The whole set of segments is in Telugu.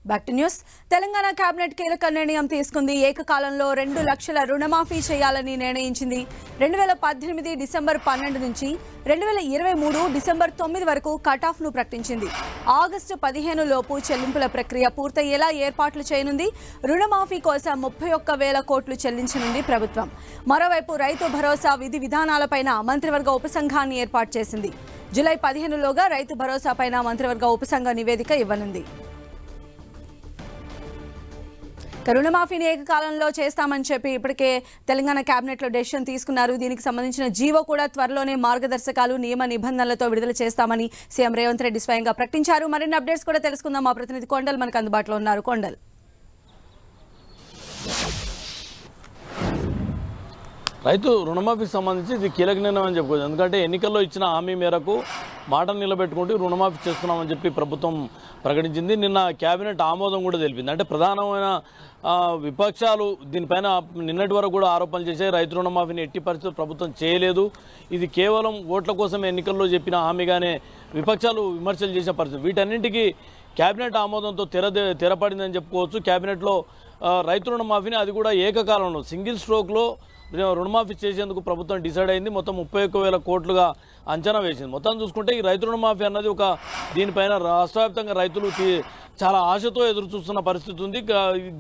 Back to news. Telangana cabinet కీలక నిర్ణయం తీసుకుంది. ఏకకాలంలో 2 లక్షల రుణమాఫీ చేయాలని నిర్ణయించింది. 2018 డిసెంబర్ 12 నుంచి 2023 డిసెంబర్ 9 వరకు కట్ ఆఫ్ ను ప్రకటించింది. ఆగస్టు 15 లోపు చెల్లింపుల ప్రక్రియ పూర్తయ్యేలా ఏర్పాట్లు చేయనుంది. రుణమాఫీ కోసం 31,000 కోట్లు చెల్లించనుంది ప్రభుత్వం. మరోవైపు రైతు భరోసా విధి విధానాలపైన మంత్రివర్గ ఉపసంఘాన్ని ఏర్పాటు చేసింది. జూలై 15లోగా రైతు భరోసాపైన మంత్రివర్గ ఉపసంఘ నివేదిక ఇవ్వనుంది. రుణమాఫీని ఏకకాలంలో చేస్తామని చెప్పి ఇప్పటికే తెలంగాణ కేబినెట్లో డెసిషన్ తీసుకున్నారు. దీనికి సంబంధించిన జీవో కూడా త్వరలోనే మార్గదర్శకాలు నియమ నిబంధనలతో విడుదల చేస్తామని సీఎం రేవంత్ రెడ్డి స్వయంగా ప్రకటించారు. మరిన్ని అప్డేట్స్ కూడా తెలుసుకుందాం. మా ప్రతినిధి కొండల్ మనకు అందుబాటులో ఉన్నారు. కొండల్, రైతు రుణమాఫీకి సంబంధించి ఇది కీలక నిర్ణయం అని చెప్పుకోవచ్చు. ఎందుకంటే ఎన్నికల్లో ఇచ్చిన హామీ మేరకు మాటను నిలబెట్టుకుంటూ రుణమాఫీ చేస్తున్నామని చెప్పి ప్రభుత్వం ప్రకటించింది. నిన్న కేబినెట్ ఆమోదం కూడా తెలిపింది. అంటే ప్రధానమైన విపక్షాలు దీనిపైన నిన్నటి వరకు కూడా ఆరోపణలు చేశాయి. రైతు రుణమాఫీని ఎట్టి పరిస్థితుల్లో ప్రభుత్వం చేయలేదు, ఇది కేవలం ఓట్ల కోసం ఎన్నికల్లో చెప్పిన హామీగానే విపక్షాలు విమర్శలు చేసిన పరిస్థితి. వీటన్నింటికీ కేబినెట్ ఆమోదంతో తెరపడిందని చెప్పుకోవచ్చు. కేబినెట్లో రైతు రుణమాఫీని అది కూడా ఏకకాలంలో సింగిల్ స్ట్రోక్లో రుణమాఫీ చేసేందుకు ప్రభుత్వం డిసైడ్ అయింది. మొత్తం 31,000 కోట్లుగా అంచనా వేసింది. మొత్తం చూసుకుంటే ఈ రైతు రుణమాఫీ అన్నది దీనిపైన రాష్ట్ర వ్యాప్తంగా రైతులు చాలా ఆశతో ఎదురు చూస్తున్న పరిస్థితి ఉంది.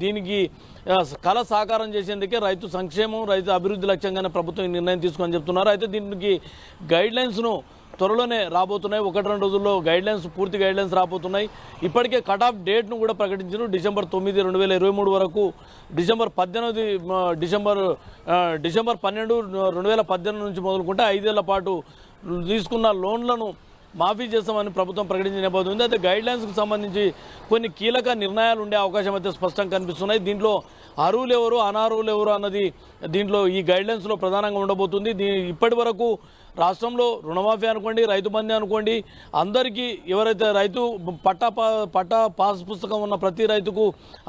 దీనికి కళ సాకారం చేసేందుకే రైతు సంక్షేమం, రైతు అభివృద్ధి లక్ష్యంగానే ప్రభుత్వం ఈ నిర్ణయం తీసుకొని చెప్తున్నారు. అయితే దీనికి గైడ్లైన్స్ను త్వరలోనే రాబోతున్నాయి. 1-2 రోజుల్లో పూర్తి గైడ్లైన్స్ రాబోతున్నాయి. ఇప్పటికే కట్ ఆఫ్ డేట్ను కూడా ప్రకటించారు. డిసెంబర్ 9, 2023 వరకు డిసెంబర్ 12 2018 నుంచి మొదలుకుంటే 5 ఏళ్ల పాటు తీసుకున్న లోన్లను మాఫీ చేస్తామని ప్రభుత్వం ప్రకటించిన నేపథ్యం ఉంది. అయితే గైడ్లైన్స్కి సంబంధించి కొన్ని కీలక నిర్ణయాలు ఉండే అవకాశం అయితే స్పష్టంగా కనిపిస్తున్నాయి. దీంట్లో అర్హులు ఎవరు, అనర్హులు ఎవరు అన్నది దీంట్లో ఈ గైడ్లైన్స్లో ప్రధానంగా ఉండబోతుంది. ఇప్పటి వరకు రాష్ట్రంలో రుణమాఫీ అనుకోండి, రైతు బంధు అనుకోండి, అందరికీ ఎవరైతే రైతు పట్టా పాస్ పుస్తకం ఉన్న ప్రతి రైతుకు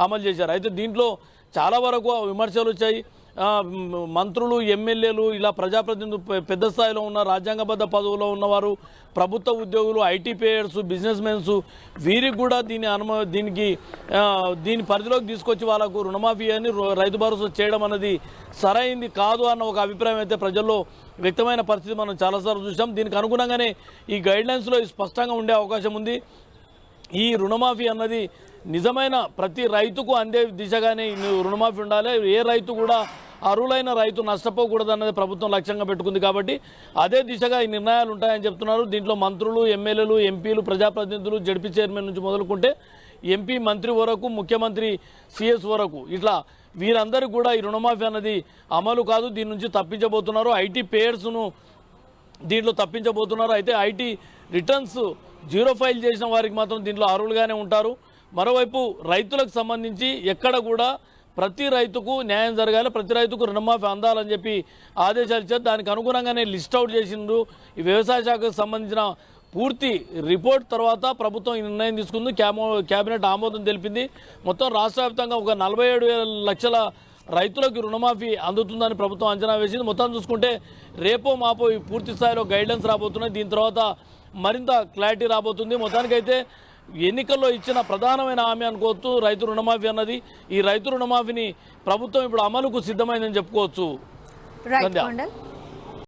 అమలు చేశారు. అయితే దీంట్లో చాలా వరకు విమర్శలు వచ్చాయి. మంత్రులు, ఎమ్మెల్యేలు, ఇలా ప్రజాప్రతినిధులు, పెద్ద స్థాయిలో ఉన్న రాజ్యాంగబద్ధ పదవులో ఉన్నవారు, ప్రభుత్వ ఉద్యోగులు, ఐటీ పేయర్స్, బిజినెస్ మెన్స్, వీరికి కూడా దీని పరిధిలోకి తీసుకొచ్చి వాళ్ళకు రుణమాఫీ అని రైతు భరోసా చేయడం అనేది సరైంది కాదు అన్న ఒక అభిప్రాయం అయితే ప్రజల్లో వ్యక్తమైన పరిస్థితి మనం చాలాసార్లు చూసాం. దీనికి అనుగుణంగానే ఈ గైడ్లైన్స్లో స్పష్టంగా ఉండే అవకాశం ఉంది. ఈ రుణమాఫీ అన్నది నిజమైన ప్రతి రైతుకు అందే దిశగానే రుణమాఫీ ఉండాలి. ఏ రైతు కూడా అర్హులైన రైతు నష్టపోకూడదు అన్నది ప్రభుత్వం లక్ష్యంగా పెట్టుకుంది. కాబట్టి అదే దిశగా ఈ నిర్ణయాలు ఉంటాయని చెప్తున్నారు. దీంట్లో మంత్రులు, ఎమ్మెల్యేలు, ఎంపీలు, ప్రజాప్రతినిధులు, జడ్పీ చైర్మన్ నుంచి మొదలుకుంటే ఎంపీ, మంత్రి వరకు, ముఖ్యమంత్రి, సిఎస్ వరకు, ఇట్లా వీరందరూ కూడా ఈ రుణమాఫీ అన్నది అమలు కాదు, దీని నుంచి తప్పించబోతున్నారు. ఐటీ పేయర్స్ను దీంట్లో తప్పించబోతున్నారు. అయితే ఐటీ రిటర్న్స్ జీరో ఫైల్ చేసిన వారికి మాత్రం దీంట్లో అర్హులుగానే ఉంటారు. మరోవైపు రైతులకు సంబంధించి ఎక్కడ కూడా ప్రతి రైతుకు న్యాయం జరగాలి, ప్రతి రైతుకు రుణమాఫీ అందాలని చెప్పి ఆదేశాలు ఇచ్చారు. దానికి అనుగుణంగానే లిస్ట్ అవుట్ చేసిండ్రు. ఈ వ్యవసాయ శాఖకు సంబంధించిన పూర్తి రిపోర్ట్ తర్వాత ప్రభుత్వం ఈ నిర్ణయం తీసుకుంది. కేబినెట్ ఆమోదం తెలిపింది. మొత్తం రాష్ట్ర వ్యాప్తంగా ఒక 47 లక్షల రైతులకు రుణమాఫీ అందుతుందని ప్రభుత్వం అంచనా వేసింది. మొత్తం చూసుకుంటే రేపో మాపో ఈ పూర్తి స్థాయిలో గైడ్లైన్స్ రాబోతున్నాయి. దీని తర్వాత మరింత క్లారిటీ రాబోతుంది. మొత్తానికైతే ఎన్నికల్లో ఇచ్చిన ప్రధానమైన హామీ అనుకోవచ్చు రైతు రుణమాఫీ అన్నది. ఈ రైతు రుణమాఫీని ప్రభుత్వం ఇప్పుడు అమలుకు సిద్ధమైందని చెప్పుకోవచ్చు.